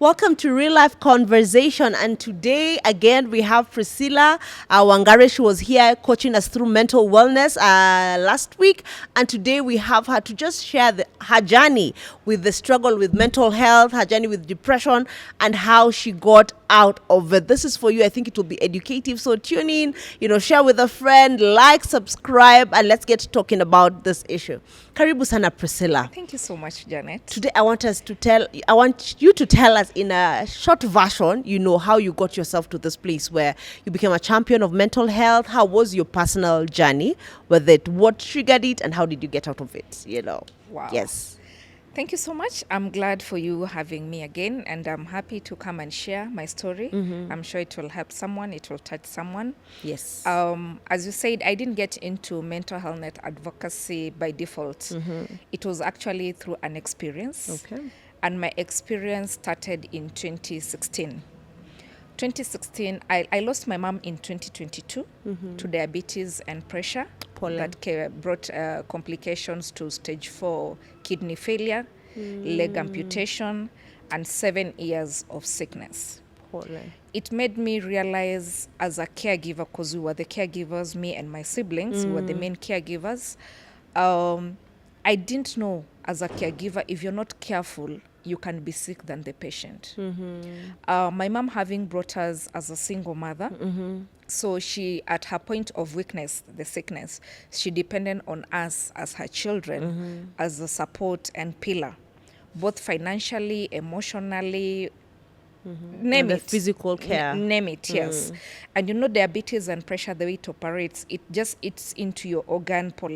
Welcome to Real Life Conversation. And today, again, we have Priscilla Wangare. She was here coaching us through mental wellness last week. And today we have her to just share her journey with the struggle with mental health, her journey with depression, and how she got out of it. This is for you. I think it will be educative. So tune in, share with a friend, like, subscribe, and let's get talking about this issue. Karibu sana, Priscilla. Thank you so much, Janet. Today, I want you to tell us in a short version, how you got yourself to this place where you became a champion of mental health. How was your personal journey with it? What triggered it, and how did you get out of it? Wow. Yes. Thank you so much. I'm glad for you having me again, and I'm happy to come and share my story. Mm-hmm. I'm sure it will help someone. It will touch someone. Yes. As you said, I didn't get into mental health advocacy by default. Mm-hmm. It was actually through an experience. Okay. And my experience started in 2016. 2016, I lost my mom in 2022 to diabetes and pressure. That brought complications to stage 4 kidney failure, leg amputation, and 7 years of sickness. It made me realize as a caregiver, because we were the caregivers, me and my siblings, we were the main caregivers. I didn't know as a caregiver, if you're not careful, you can be sick than the patient. My mom having brought us as a single mother, so she, at her point of weakness, the sickness, she depended on us as her children as a support and pillar, both financially, emotionally, name it. Physical care. Name it, yes. And diabetes and pressure, the way it operates, it's into your organ, pole.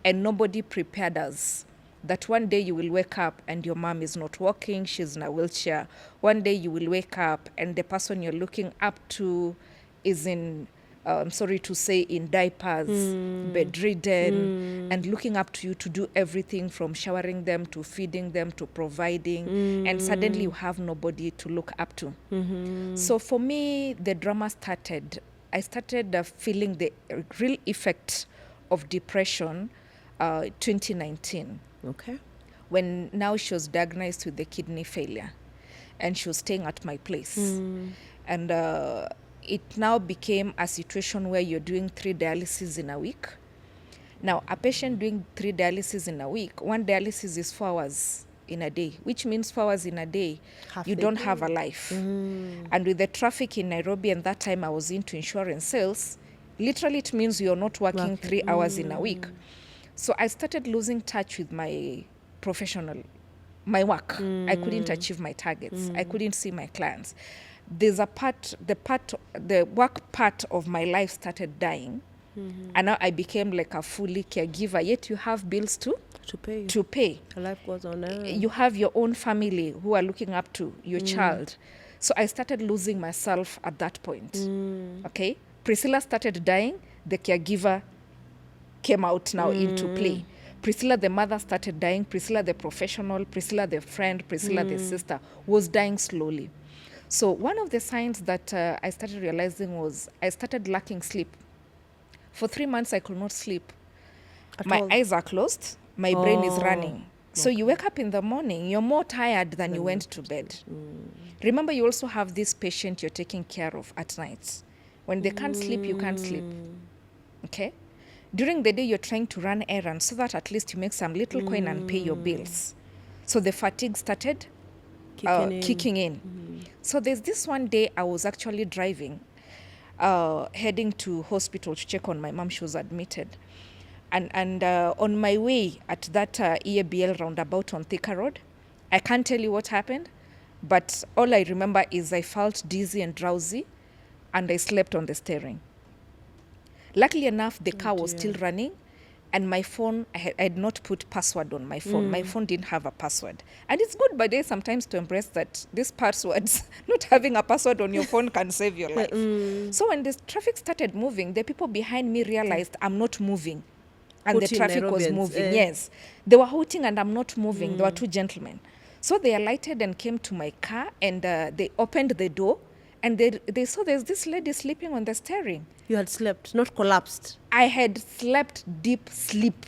And nobody prepared us that one day you will wake up and your mom is not walking, she's in a wheelchair. One day you will wake up and the person you're looking up to is in, I'm sorry to say, in diapers, bedridden, and looking up to you to do everything from showering them to feeding them to providing, and suddenly you have nobody to look up to. So for me, the drama started. I started feeling the real effect of depression 2019. Okay. When now she was diagnosed with the kidney failure and she was staying at my place. And it now became a situation where you're doing 3 dialysis in a week. Now, a patient doing 3 dialysis in a week, 1 dialysis is 4 hours in a day, which means 4 hours in a day, you don't have a life. And with the traffic in Nairobi, and that time I was into insurance sales, literally it means you're not working 3 hours in a week. So I started losing touch with my work. I couldn't achieve my targets. I couldn't see my clients. There's the work part of my life started dying. And now I became like a fully caregiver, yet you have bills to pay. Life goes on. You have your own family who are looking up to your child. So I started losing myself at that point. Okay? Priscilla started dying, the caregiver came out now into play. Priscilla, the mother, started dying. Priscilla, the professional, Priscilla, the friend, Priscilla, the sister, was dying slowly. So one of the signs that I started realizing was I started lacking sleep. For 3 months, I could not sleep. My eyes are closed. My brain is running. So you wake up in the morning, you're more tired than you went to bed. Remember, you also have this patient you're taking care of at night. When they can't sleep, you can't sleep. Okay? During the day, you're trying to run errands so that at least you make some little coin and pay your bills. So the fatigue started kicking in. So there's this one day I was actually driving, heading to hospital to check on my mom. She was admitted. And on my way at that EABL roundabout on Thika Road, I can't tell you what happened, but all I remember is I felt dizzy and drowsy, and I slept on the steering. Luckily enough, the car was still running, and my phone, I had not put password on my phone. My phone didn't have a password. And it's good by day sometimes to embrace that these passwords, not having a password on your phone can save your life. So when the traffic started moving, the people behind me realized I'm not moving. And the traffic was moving. Yes. They were hooting and I'm not moving. There were 2 gentlemen. So they alighted and came to my car, and they opened the door, and they saw there's this lady sleeping on the steering. You had slept, not collapsed. I had slept deep sleep.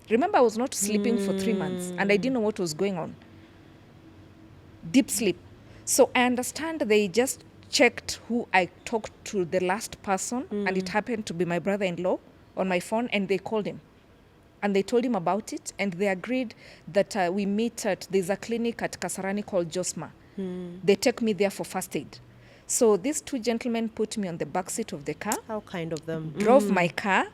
Remember, I was not sleeping for 3 months and I didn't know what was going on. Deep sleep. So I understand they just checked who I talked to the last person, and it happened to be my brother-in-law, on my phone, and they called him. And they told him about it, and they agreed that we meet there's a clinic at Kasarani called Josma. They take me there for first aid. So these two gentlemen put me on the back seat of the car. How kind of them. Drove my car.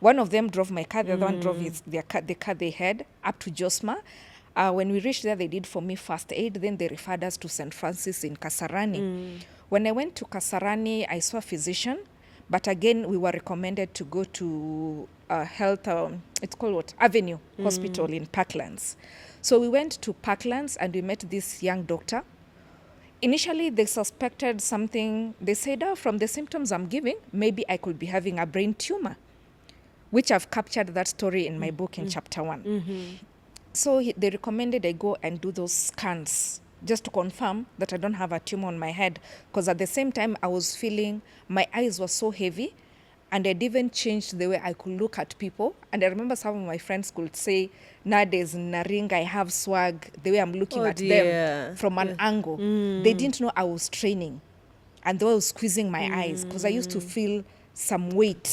One of them drove my car. The other one drove the car they had up to Josma. When we reached there, they did for me first aid. Then they referred us to St. Francis in Kasarani. When I went to Kasarani, I saw a physician. But again, we were recommended to go to health, it's called what? Avenue Hospital in Parklands. So we went to Parklands and we met this young doctor. Initially, they suspected something. They said, from the symptoms I'm giving, maybe I could be having a brain tumor, which I've captured that story in my book in chapter 1. So they recommended I go and do those scans just to confirm that I don't have a tumor on my head. Because at the same time, I was feeling my eyes were so heavy, and I'd even changed the way I could look at people. And I remember some of my friends could say, nowadays in Naringa, I have swag, the way I'm looking at them from an angle. They didn't know I was training. And they were squeezing my eyes because I used to feel some weight,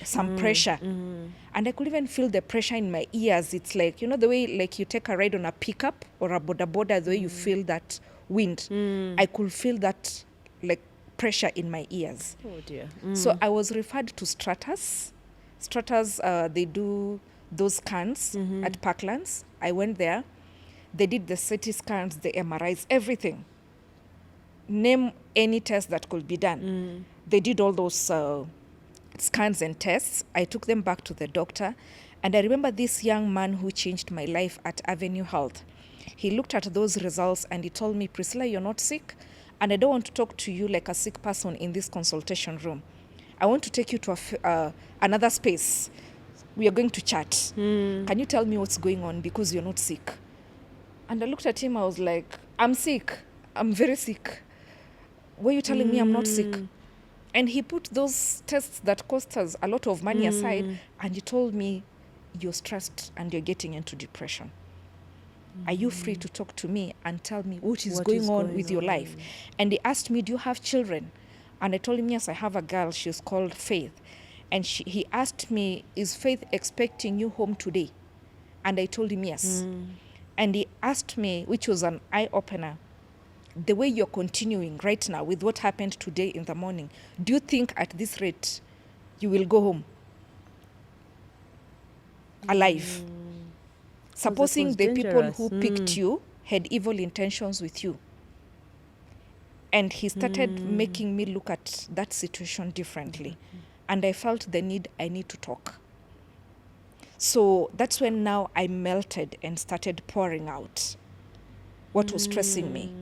some pressure. And I could even feel the pressure in my ears. It's like, you know, the way like you take a ride on a pickup or a boda, the way you feel that wind. I could feel that like pressure in my ears. Oh dear. So I was referred to Stratus. Stratus, they do those scans at Parklands. I went there. They did the CT scans, the MRIs, everything. Name any test that could be done. They did all those scans and tests. I took them back to the doctor. And I remember this young man who changed my life at Avenue Health. He looked at those results and he told me, Priscilla, you're not sick. And I don't want to talk to you like a sick person in this consultation room. I want to take you to another space. We are going to chat. Can you tell me what's going on because you're not sick? And I looked at him. I was like, I'm sick. I'm very sick. Why are you telling me I'm not sick? And he put those tests that cost us a lot of money aside, and he told me, you're stressed and you're getting into depression. Are you free to talk to me and tell me what is going on with your life? And he asked me, do you have children? And I told him, yes, I have a girl. She's called Faith. And he asked me, is Faith expecting you home today? And I told him, yes. And he asked me, which was an eye-opener, the way you're continuing right now with what happened today in the morning, do you think at this rate you will go home alive? Supposing the people who picked you had evil intentions with you. And he started making me look at that situation differently. And I felt the need, I need to talk. So that's when now I melted and started pouring out what was stressing me.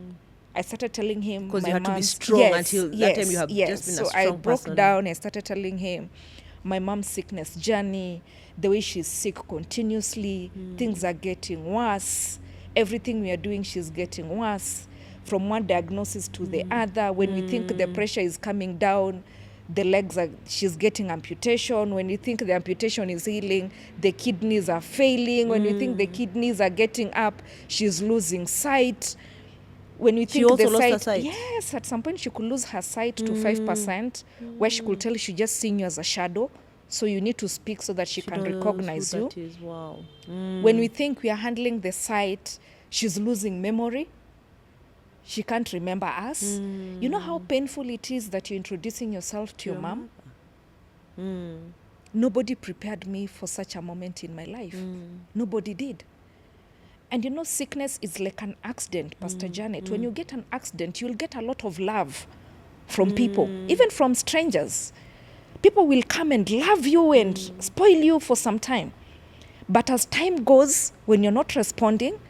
I started telling him, because you had to be strong until that time you have just been a strong person. So I broke down and started telling him my mom's sickness journey, the way she's sick continuously, things are getting worse. Everything we are doing, she's getting worse. From one diagnosis to the other. When we think the pressure is coming down, the legs she's getting amputation. When you think the amputation is healing, the kidneys are failing. When you think the kidneys are getting up, she's losing sight. When we think also the lost sight, her sight. Yes, at some point she could lose her sight to 5%, where she could tell she just seeing you as a shadow. So you need to speak so that she can recognize you. Wow. When we think we are handling the sight, she's losing memory. She can't remember us. You know how painful it is that you're introducing yourself to your mom? Nobody prepared me for such a moment in my life. Nobody did. And you know, sickness is like an accident, Pastor Janet. When you get an accident, you'll get a lot of love from people, even from strangers. People will come and love you and spoil you for some time. But as time goes, when you're not responding,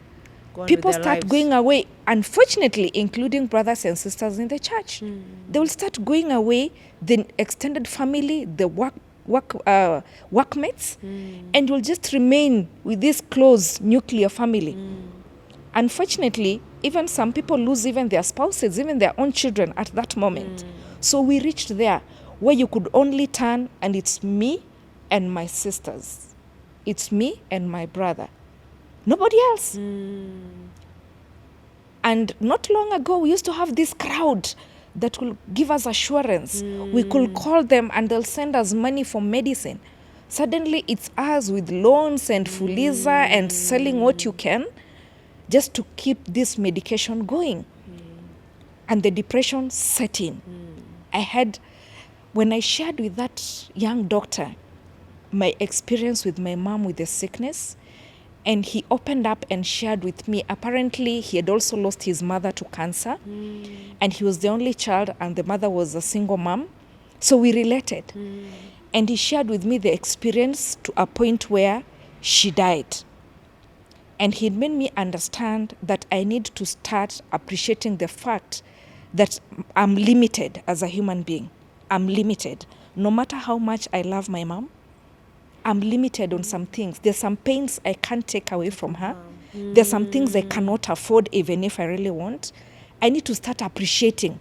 people start going away. Unfortunately, including brothers and sisters in the church. They will start going away, the extended family, the workmates, and you'll just remain with this close nuclear family. Unfortunately, even some people lose even their spouses, even their own children at that moment. So we reached there where you could only turn, and it's me and my sisters. It's me and my brother. Nobody else. And not long ago, we used to have this crowd that will give us assurance. We could call them and they'll send us money for medicine. Suddenly, it's us with loans and Fuliza and selling what you can just to keep this medication going. And the depression set in. When I shared with that young doctor my experience with my mom with the sickness, and he opened up and shared with me, apparently he had also lost his mother to cancer, and he was the only child, and the mother was a single mom. So we related. And he shared with me the experience to a point where she died. And he made me understand that I need to start appreciating the fact that I'm limited as a human being. I'm limited. No matter how much I love my mom, I'm limited on some things. There's some pains I can't take away from her. There's some things I cannot afford even if I really want. I need to start appreciating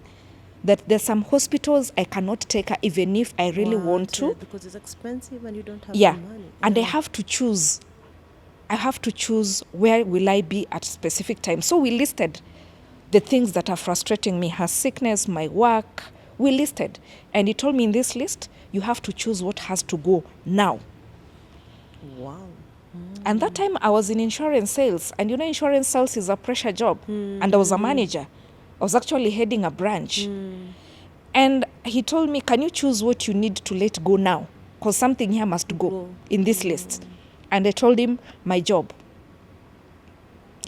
that there's some hospitals I cannot take her even if I really want to. Because it's expensive and you don't have Yeah. the money. And I have to choose. I have to choose where will I be at specific time. So we listed the things that are frustrating me, her sickness, my work. We listed. And he told me in this list, you have to choose what has to go now. Wow. And that time I was in insurance sales. And you know, insurance sales is a pressure job. And I was a manager. I was actually heading a branch. And he told me, can you choose what you need to let go now? Because something here must go in this list. And I told him, my job.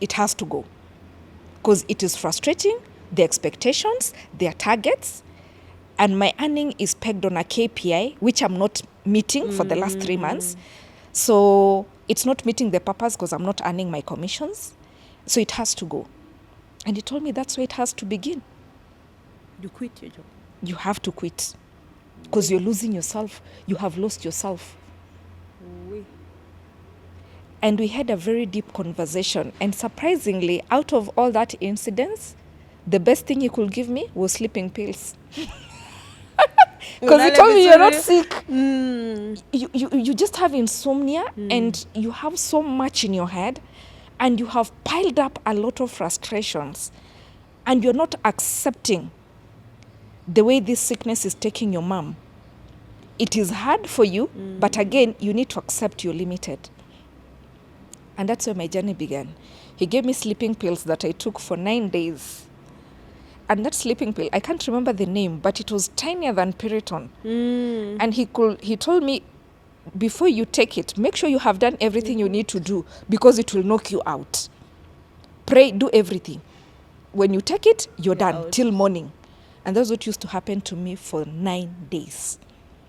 It has to go. Because it is frustrating, the expectations, their targets, and my earning is pegged on a KPI, which I'm not meeting for the last 3 months. So it's not meeting the purpose because I'm not earning my commissions. So it has to go. And he told me that's where it has to begin. You quit your job. You have to quit. Because you're losing yourself. You have lost yourself. And we had a very deep conversation. And surprisingly, out of all that incidents, the best thing he could give me was sleeping pills. Because he told me you're not sick. You just have insomnia and you have so much in your head and you have piled up a lot of frustrations and you're not accepting the way this sickness is taking your mom. It is hard for you, but again, you need to accept you're limited. And that's where my journey began. He gave me sleeping pills that I took for 9 days. And that sleeping pill, I can't remember the name, but it was tinier than Piriton. And he told me, before you take it, make sure you have done everything you need to do because it will knock you out. Pray, do everything. When you take it, you're done out. till morning. And that's what used to happen to me for 9 days.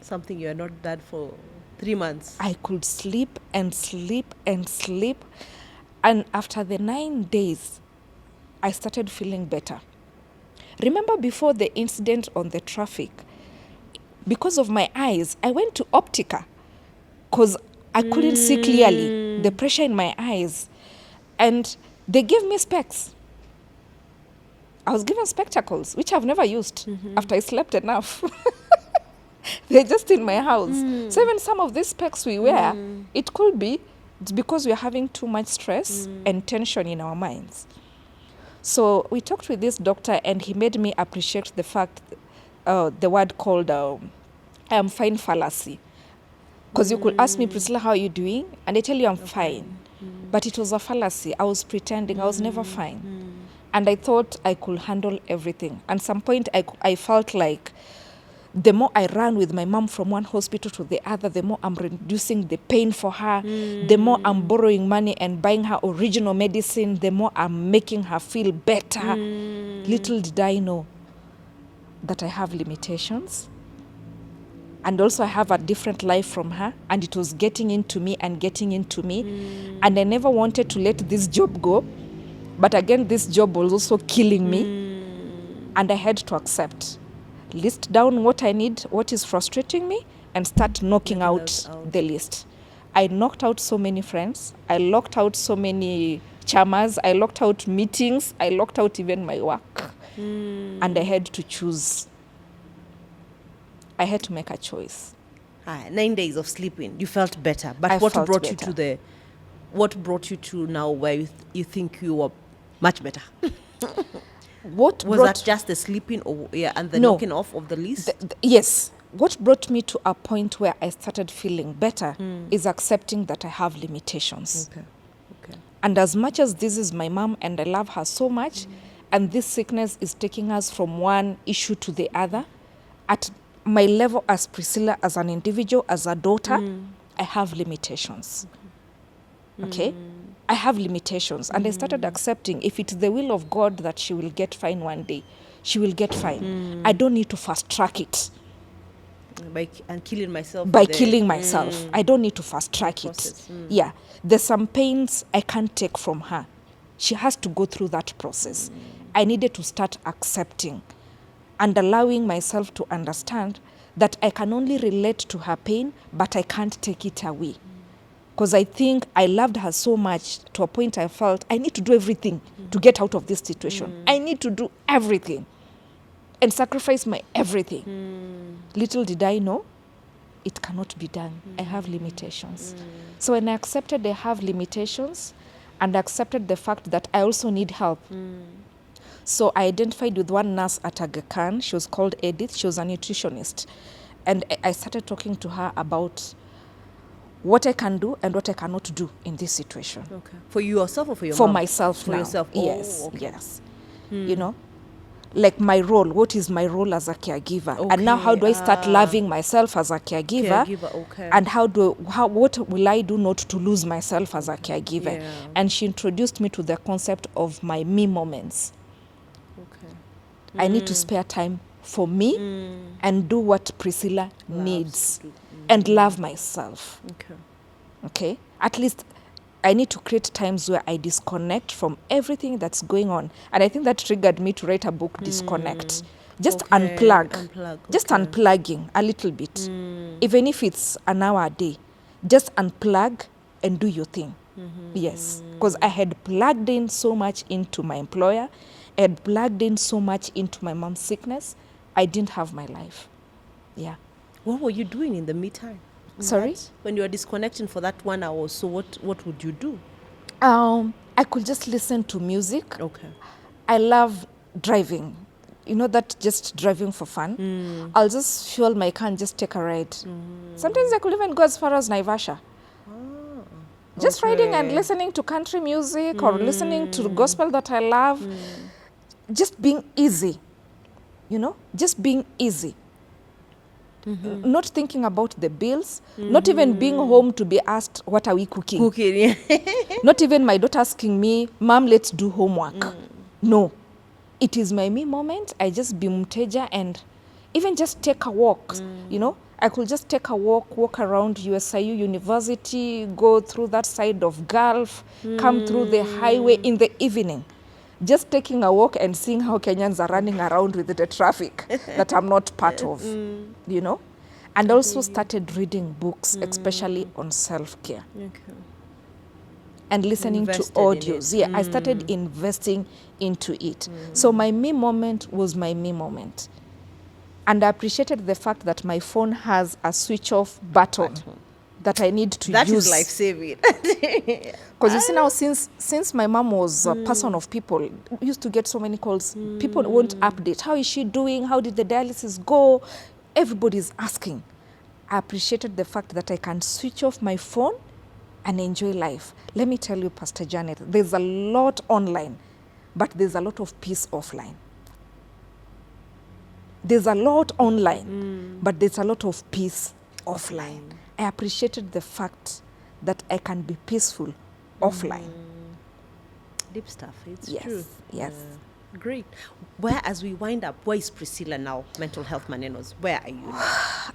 Something you're not done for 3 months. I could sleep and sleep and sleep. And after the 9 days, I started feeling better. Remember before the incident on the traffic, because of my eyes, I went to Optica because I couldn't see clearly, the pressure in my eyes. And they gave me specs. I was given spectacles, which I've never used after I slept enough. They're just in my house. So even some of these specs we wear, it could be it's because we're having too much stress and tension in our minds. So we talked with this doctor and he made me appreciate the fact, the word called I am fine fallacy. Because you could ask me, Priscilla, how are you doing? And I tell you I'm fine. But it was a fallacy. I was pretending I was never fine. And I thought I could handle everything. And at some point I felt like the more I ran with my mom from one hospital to the other, the more I'm reducing the pain for her, the more I'm borrowing money and buying her original medicine, the more I'm making her feel better. Little did I know that I have limitations. And also I have a different life from her. And it was getting into me and getting into me. And I never wanted to let this job go. But again, this job was also killing me. And I had to accept. List down what I need, what is frustrating me, and start knocking out the list. I knocked out so many friends. I locked out so many chamas. I locked out meetings. I locked out even my work. And I had to choose. I had to make a choice. 9 days of sleeping, you felt better. But I what felt brought you better. to what brought you to now where you think you were much better? What Was brought that just the sleeping and the No. knocking off of the list? yes, what brought me to a point where I started feeling better is accepting that I have limitations. Okay. And as much as this is my mom and I love her so much, and this sickness is taking us from one issue to the other, at my level as Priscilla, as an individual, as a daughter, I have limitations. Okay? I have limitations. And I started accepting if it's the will of God that she will get fine one day, she will get fine. I don't need to fast track it And killing myself. by killing myself. I don't need to fast track it. process. Yeah. There's some pains I can't take from her. She has to go through that process. I needed to start accepting and allowing myself to understand that I can only relate to her pain, but I can't take it away. Because I think I loved her so much to a point I felt I need to do everything to get out of this situation. I need to do everything and sacrifice my everything. Little did I know, it cannot be done. I have limitations. So when I accepted I have limitations and accepted the fact that I also need help. So I identified with one nurse at Aga Khan. She was called Edith. She was a nutritionist. And I started talking to her about what I can do and what I cannot do in this situation. Okay. For yourself or for your For mom? myself For now. yourself. Yes, okay. yes. You know, like my role. What is my role as a caregiver? And now how do I start loving myself as a caregiver? Okay. And what will I do not to lose myself as a caregiver? Yeah. And she introduced me to the concept of my me moments. Okay. I need to spare time for me and do what Priscilla needs to do. and love myself. Okay. Okay? At least I need to create times where I disconnect from everything that's going on. And I think that triggered me to write a book, Disconnect. Just Okay. unplug. Just Okay. unplugging a little bit. Even if it's an hour a day, just unplug and do your thing. Yes. Because I had plugged in so much into my employer. I had plugged in so much into my mom's sickness. I didn't have my life. Yeah. What were you doing in the meantime? Sorry? When you were disconnecting for that 1 hour or so, what would you do? I could just listen to music. Okay. I love driving. You know, that just driving for fun. I'll just fuel my car and just take a ride. Sometimes I could even go as far as Naivasha. Just riding and listening to country music or listening to the gospel that I love. Just being easy. You know, just being easy. Not thinking about the bills, not even being home to be asked, what are we cooking? Cooking, yeah. Not even my daughter asking me, Mom, let's do homework. No. It is my me moment. I just be mteja and even just take a walk. You know, I could just take a walk around USIU University, go through that side of Gulf, come through the highway in the evening. Just taking a walk and seeing how Kenyans are running around with the traffic that I'm not part of, you know. And also started reading books, especially on self-care. Okay. And listening to Invested in audios. it. Yeah, I started investing into it. So my me moment was my me moment. And I appreciated the fact that my phone has a switch off button that I need to That use. is life-saving. Because you see now, since my mom was a person of people, we used to get so many calls. People won't update. How is she doing? How did the dialysis go? Everybody's asking. I appreciated the fact that I can switch off my phone and enjoy life. Let me tell you, Pastor Janet, there's a lot online, but there's a lot of peace offline. There's a lot online, but there's a lot of peace offline. I appreciated the fact that I can be peaceful offline. Deep stuff. It's Yes, true. yes. Great. Where, as we wind up, where is Priscilla now? Mental health manenos. Where are you now?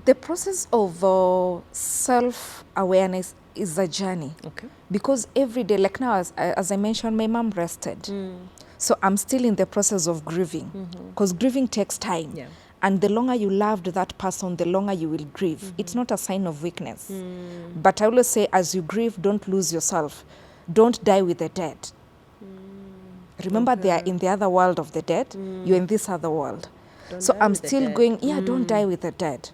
The process of self-awareness is a journey. Okay. Because every day, like now, as I mentioned, my mom rested. So I'm still in the process of grieving. Because grieving takes time. Yeah. And the longer you loved that person, the longer you will grieve. It's not a sign of weakness. But I always say, as you grieve, don't lose yourself. Don't die with the dead. Remember, they are in the other world of the dead. You're in this other world. Don't So die I'm with the still dead. going, don't die with the dead.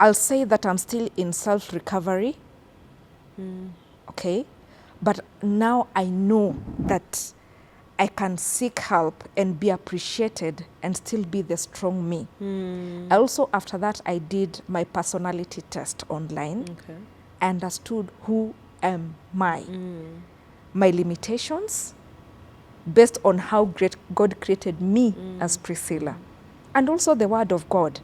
I'll say that I'm still in self-recovery. Okay? But now I know that I can seek help and be appreciated and still be the strong me. Also, after that, I did my personality test online. Okay. I understood who am I, my limitations, based on how great God created me as Priscilla. And also the Word of God.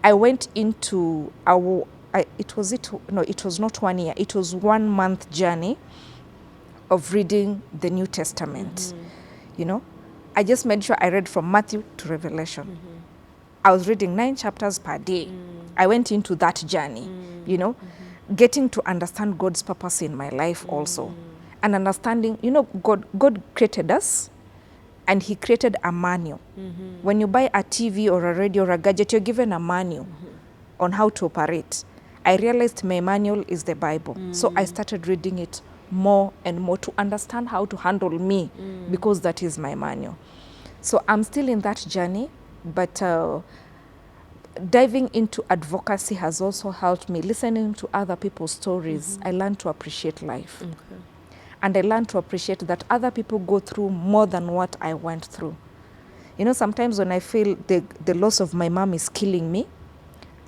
I went into it was not 1 year, it was 1 month journey of reading the New Testament. You know, I just made sure I read from Matthew to Revelation. I was reading 9 chapters per day. I went into that journey, you know, getting to understand God's purpose in my life also. And understanding, you know, God created us and he created a manual. When you buy a TV or a radio or a gadget, you're given a manual on how to operate. I realized my manual is the Bible. So I started reading it more and more to understand how to handle me because that is my manual. So I'm still in that journey, but diving into advocacy has also helped me. Listening to other people's stories, I learned to appreciate life. And I learned to appreciate that other people go through more than what I went through. You know, sometimes when I feel the loss of my mom is killing me,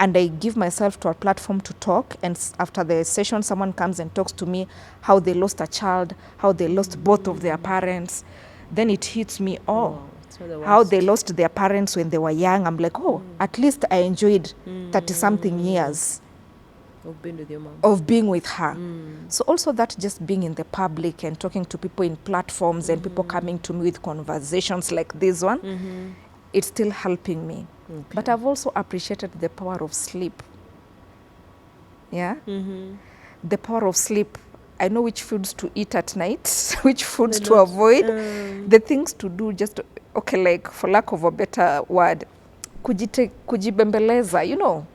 and I give myself to a platform to talk, and after the session, someone comes and talks to me how they lost a child, how they lost both of their parents, then it hits me, how they lost their parents when they were young. I'm like, at least I enjoyed 30-something years Of being with your mom. of being with her. So also that just being in the public and talking to people in platforms and people coming to me with conversations like this one, it's still helping me. But I've also appreciated the power of sleep. Yeah? The power of sleep. I know which foods to eat at night, which foods to avoid, the things to do just, okay, like for lack of a better word, kujibembeleza, you know.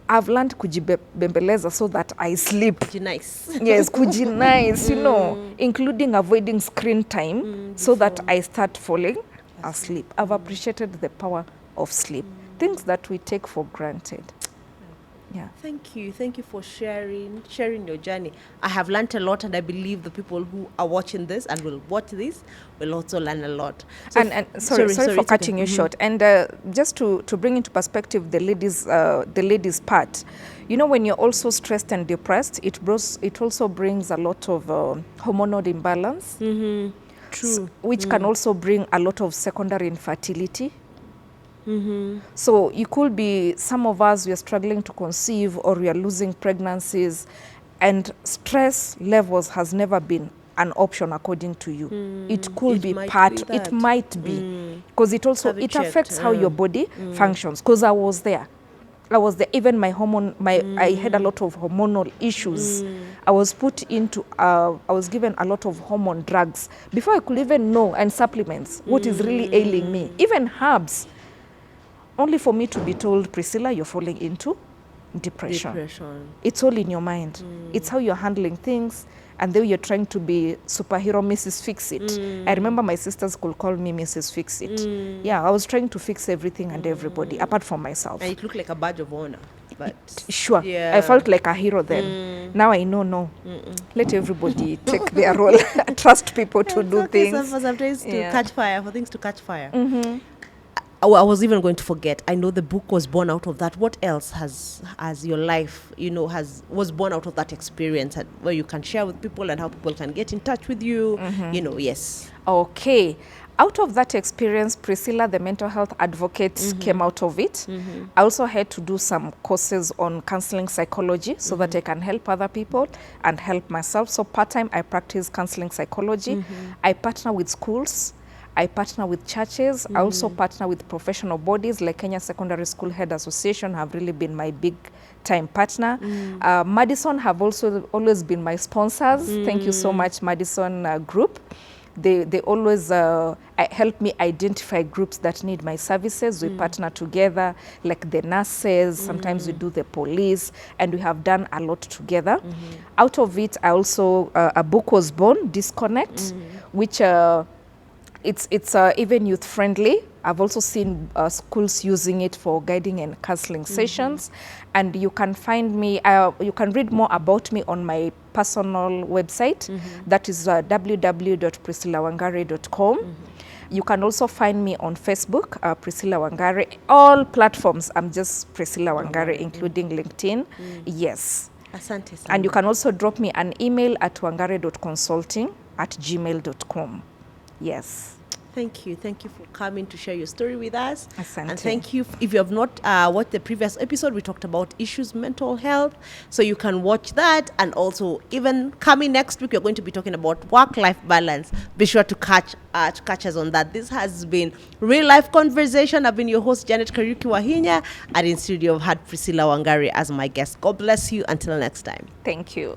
I've learned kujibembeleza so that I sleep. Nice. Yes, nice, you know, including avoiding screen time so that I start falling asleep. I've appreciated the power of sleep, things that we take for granted. Yeah. Thank you for sharing your journey. I have learned a lot, and I believe the people who are watching this and will watch this will also learn a lot. So And sorry for cutting you short. And just to bring into perspective the ladies part, you know, when you're also stressed and depressed, it also brings a lot of hormonal imbalance. True. Which can also bring a lot of secondary infertility. So you could be, some of us, we are struggling to conceive or we are losing pregnancies, and stress levels has never been an option according to you. It could be part, it might be, because it also, it affects how your body functions, because I was there. Even my I had a lot of hormonal issues. I was put into, I was given a lot of hormone drugs before I could even know, and supplements, what is really ailing me. Even herbs, only for me to be told, Priscilla, you're falling into depression. It's all in your mind. It's how you're handling things, and then you're trying to be superhero Mrs. Fix-It. I remember my sisters could call me Mrs. Fix-It. Yeah, I was trying to fix everything and everybody, apart from myself. And it looked like a badge of honor. But sure, I felt like a hero then. Now I know, no. Let everybody take their role. Trust people to do things. Sometimes to catch fire, for things to catch fire. I was even going to forget. I know the book was born out of that. What else has your life, you know, was born out of that experience, where you can share with people and how people can get in touch with you? You know, yes. Okay. Out of that experience, Priscilla, the mental health advocate, came out of it. I also had to do some courses on counseling psychology so that I can help other people and help myself. So part-time, I practice counseling psychology. I partner with schools. I partner with churches. I also partner with professional bodies like Kenya Secondary School Head Association have really been my big time partner. Madison have also always been my sponsors. Thank you so much, Madison Group. They always help me identify groups that need my services. We partner together, like the nurses, sometimes we do the police, and we have done a lot together. Out of it, I also, a book was born, Disconnect, which it's even youth friendly. I've also seen schools using it for guiding and counseling sessions. And you can find me, you can read more about me on my personal website. That is www.priscillawangare.com. You can also find me on Facebook, Priscilla Wangare. All platforms, I'm just Priscilla Wangare, including LinkedIn. Yes. Asante sana. And you can also drop me an email at wangare.consulting@gmail.com. Yes. Thank you for coming to share your story with us. Asante. And thank you. If you have not watched the previous episode, we talked about issues, mental health. So you can watch that. And also, even coming next week, we're going to be talking about work-life balance. Be sure to catch us on that. This has been Real Life Conversation. I've been your host, Janet Kariuki Wahinya, and in studio, I've had Priscilla Wangare as my guest. God bless you. Until next time. Thank you.